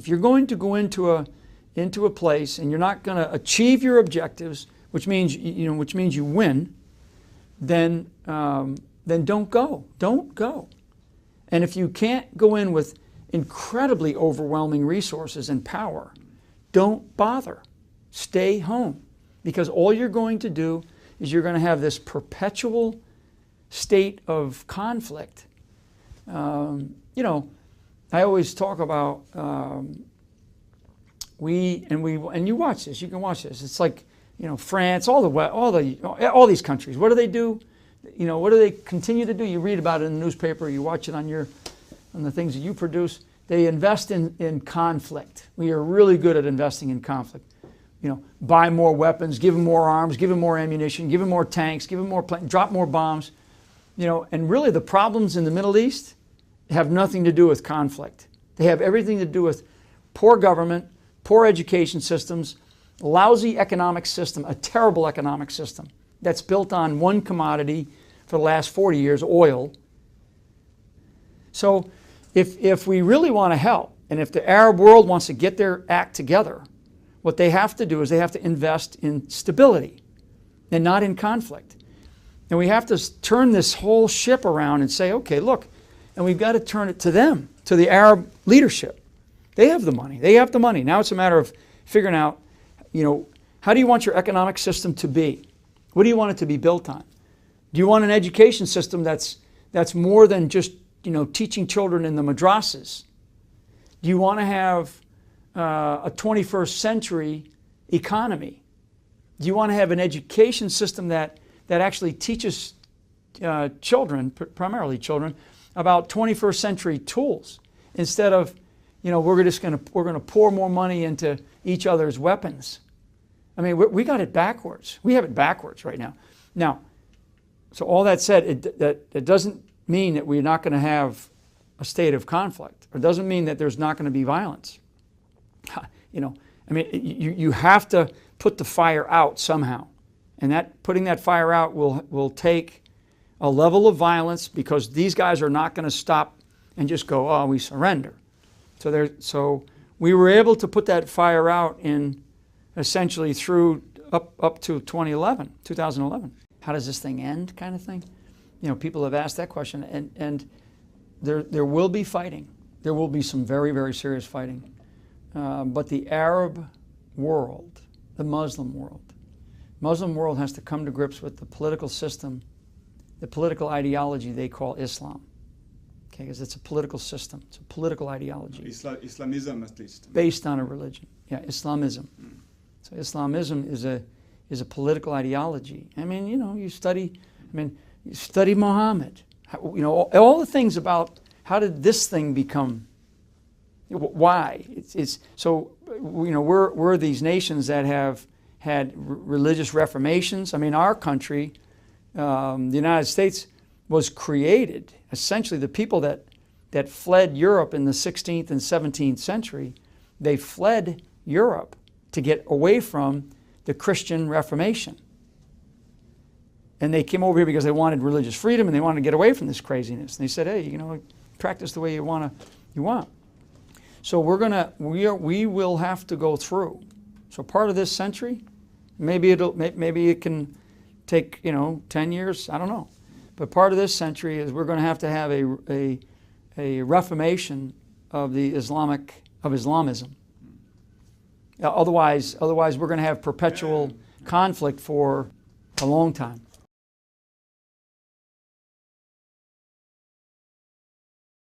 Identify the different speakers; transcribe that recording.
Speaker 1: If you're going to go into a place and you're not going to achieve your objectives, which means you win, then don't go. Don't go. And if you can't go in with incredibly overwhelming resources and power, don't bother. Stay home, because all you're going to do is you're going to have this perpetual state of conflict. I always talk about and you watch this. You can watch this. It's like France, all these countries. What do they do? What do they continue to do? You read about it in the newspaper. You watch it on the things that you produce. They invest in conflict. We are really good at investing in conflict. Buy more weapons, give them more arms, give them more ammunition, give them more tanks, give them more planes, drop more bombs. And really the problems in the Middle East have nothing to do with conflict. They have everything to do with poor government, poor education systems, lousy economic system, a terrible economic system that's built on one commodity for the last 40 years, oil. So if we really want to help, and if the Arab world wants to get their act together, what they have to do is they have to invest in stability and not in conflict. And we have to turn this whole ship around and say, okay, look, and we've got to turn it to them, to the Arab leadership. They have the money. They have the money. Now it's a matter of figuring out, how do you want your economic system to be? What do you want it to be built on? Do you want an education system that's more than just, teaching children in the madrasas? Do you want to have a 21st century economy? Do you want to have an education system that actually teaches children, primarily children, about 21st century tools, instead of, we're going to pour more money into each other's weapons? I mean, we got it backwards. We have it backwards right now. Now, so all that said, it doesn't mean that we're not going to have a state of conflict. It doesn't mean that there's not going to be violence. You have to put the fire out somehow. And putting that fire out will take a level of violence, because these guys are not going to stop and just go, oh, we surrender. So we were able to put that fire out in essentially through up to 2011. How does this thing end, kind of thing? People have asked that question, and there will be fighting. There will be some very, very serious fighting. But the Arab world, the Muslim world has to come to grips with the political system, the political ideology they call Islam. Okay, because it's a political system. It's a political ideology.
Speaker 2: Islamism, at least.
Speaker 1: Based on a religion. Yeah, Islamism. So Islamism is a political ideology. I mean, you study Muhammad. All the things about how did this thing become. Why? So we're these nations that have had religious reformations. I mean, our country, the United States, was created, essentially the people that fled Europe in the 16th and 17th century, they fled Europe to get away from the Christian Reformation. And they came over here because they wanted religious freedom and they wanted to get away from this craziness. And they said, hey, practice the way you want. So we will have to go through. So part of this century, maybe it can take 10 years, I don't know. But part of this century is we're going to have a reformation of Islamism. Otherwise we're going to have perpetual conflict for a long time.